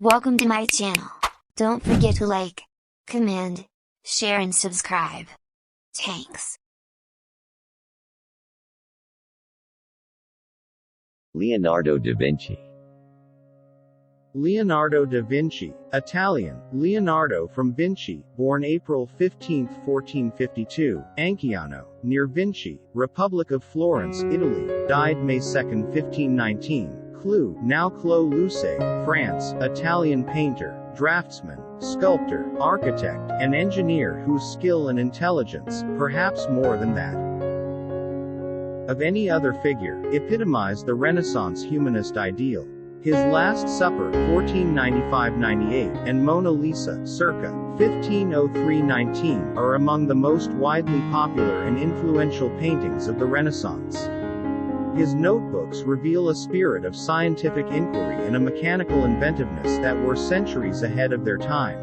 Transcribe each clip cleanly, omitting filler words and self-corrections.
Welcome to my channel. Don't forget to like, comment, share and subscribe. Thanks. Leonardo da Vinci. Leonardo da Vinci, Italian, Leonardo from Vinci, born April 15, 1452, Anchiano, near Vinci, Republic of Florence, Italy, died May 2, 1519, Cloux, now Clos-Lucé, France, Italian painter, draftsman, sculptor, architect, and engineer whose skill and intelligence, perhaps more than that of any other figure, epitomized the Renaissance humanist ideal. His Last Supper, 1495–98, and Mona Lisa, circa 1503–19, are among the most widely popular and influential paintings of the Renaissance. His notebooks reveal a spirit of scientific inquiry and a mechanical inventiveness that were centuries ahead of their time.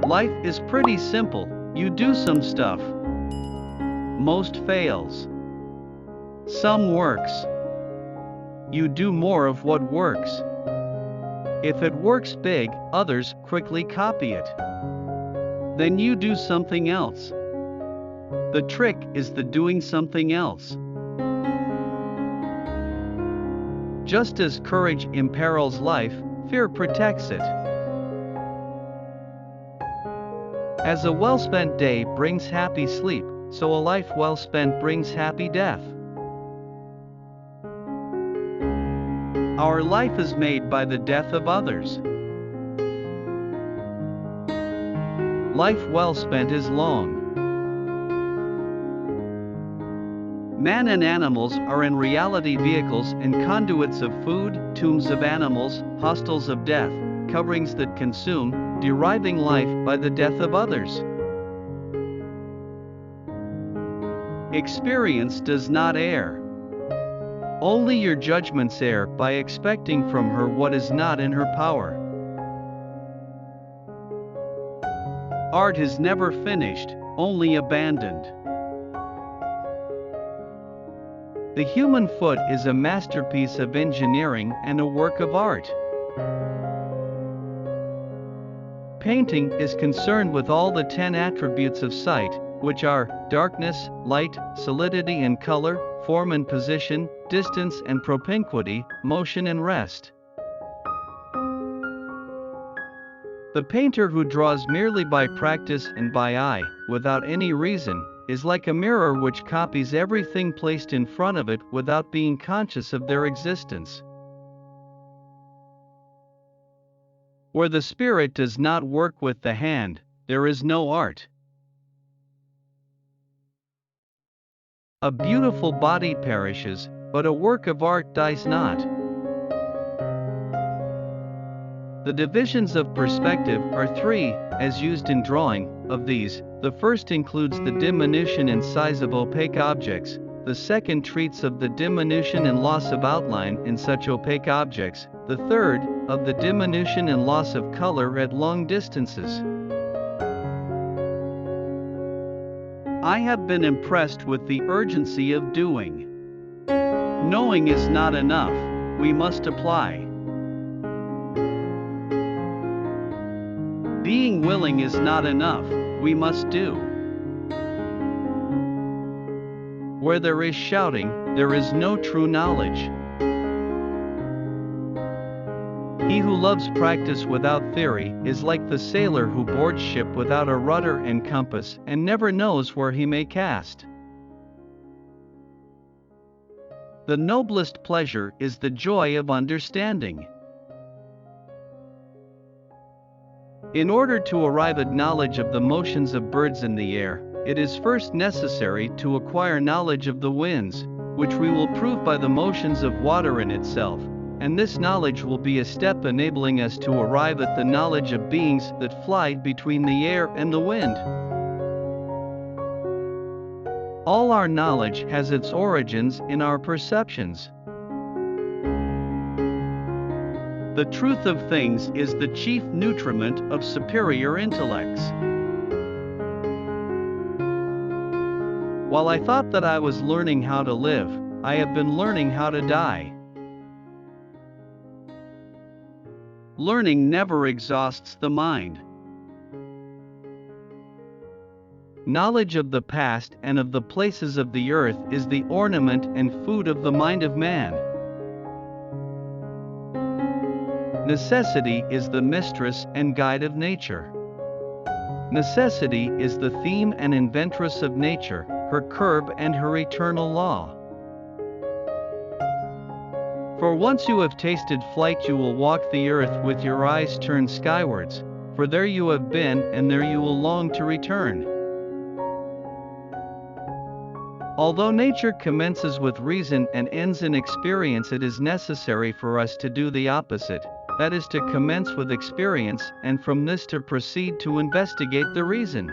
Life is pretty simple. You do some stuff. Most fails. Some works. You do more of what works. If it works big, others quickly copy it. Then you do something else. The trick is the doing something else. Just as courage imperils life, fear protects it. As a well-spent day brings happy sleep, so a life well spent brings happy death. Our life is made by the death of others. Life well spent is long. Man and animals are in reality vehicles and conduits of food, tombs of animals, hostels of death, coverings that consume, deriving life by the death of others. Experience does not err. Only your judgments err by expecting from her what is not in her power. Art is never finished, only abandoned. The human foot is a masterpiece of engineering and a work of art. Painting is concerned with all the 10 attributes of sight, which are darkness, light, solidity and color, form and position, distance and propinquity, motion and rest. The painter who draws merely by practice and by eye, without any reason, is like a mirror which copies everything placed in front of it without being conscious of their existence. Where the spirit does not work with the hand, there is no art. A beautiful body perishes, but a work of art dies not. The divisions of perspective are 3, as used in drawing. Of these, the first includes the diminution in size of opaque objects, the second treats of the diminution and loss of outline in such opaque objects, the third, of the diminution and loss of color at long distances. I have been impressed with the urgency of doing. Knowing is not enough, we must apply. Being willing is not enough, we must do. Where there is shouting, there is no true knowledge. He who loves practice without theory is like the sailor who boards ship without a rudder and compass and never knows where he may cast. The noblest pleasure is the joy of understanding. In order to arrive at knowledge of the motions of birds in the air, it is first necessary to acquire knowledge of the winds, which we will prove by the motions of water in itself, and this knowledge will be a step enabling us to arrive at the knowledge of beings that fly between the air and the wind. All our knowledge has its origins in our perceptions. The truth of things is the chief nutriment of superior intellects. While I thought that I was learning how to live, I have been learning how to die. Learning never exhausts the mind. Knowledge of the past and of the places of the earth is the ornament and food of the mind of man. Necessity is the mistress and guide of nature. Necessity is the theme and inventress of nature, her curb and her eternal law. For once you have tasted flight, you will walk the earth with your eyes turned skywards, for there you have been and there you will long to return. Although nature commences with reason and ends in experience, it is necessary for us to do the opposite, that is to commence with experience, and from this to proceed to investigate the reason.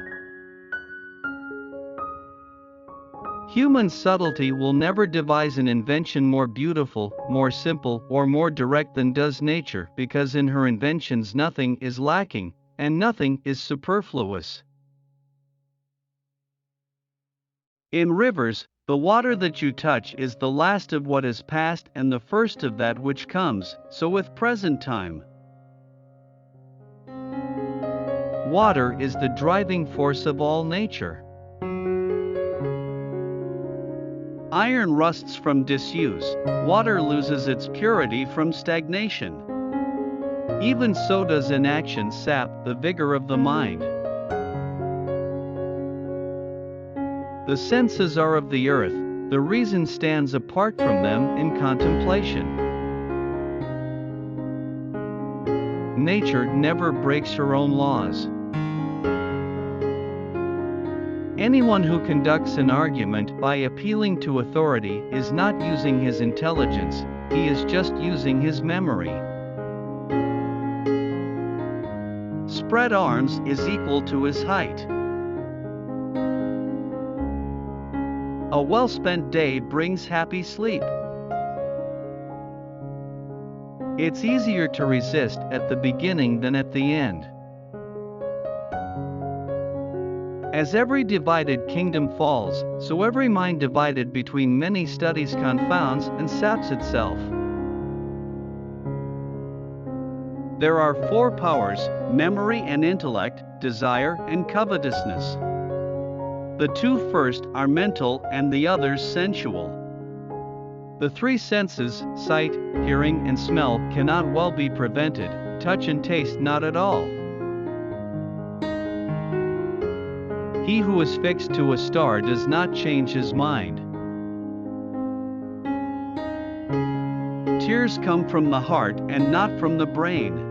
Human subtlety will never devise an invention more beautiful, more simple, or more direct than does nature, because in her inventions nothing is lacking, and nothing is superfluous. In rivers, the water that you touch is the last of what is past and the first of that which comes, so with present time. Water is the driving force of all nature. Iron rusts from disuse, water loses its purity from stagnation. Even so does inaction sap the vigor of the mind. The senses are of the earth, the reason stands apart from them in contemplation. Nature never breaks her own laws. Anyone who conducts an argument by appealing to authority is not using his intelligence, he is just using his memory. Spread arms is equal to his height. A well-spent day brings happy sleep. It's easier to resist at the beginning than at the end. As every divided kingdom falls, so every mind divided between many studies confounds and saps itself. There are four powers: memory and intellect, desire and covetousness. The two first are mental and the others sensual. The three senses, sight, hearing and smell, cannot well be prevented, touch and taste not at all. He who is fixed to a star does not change his mind. Tears come from the heart and not from the brain.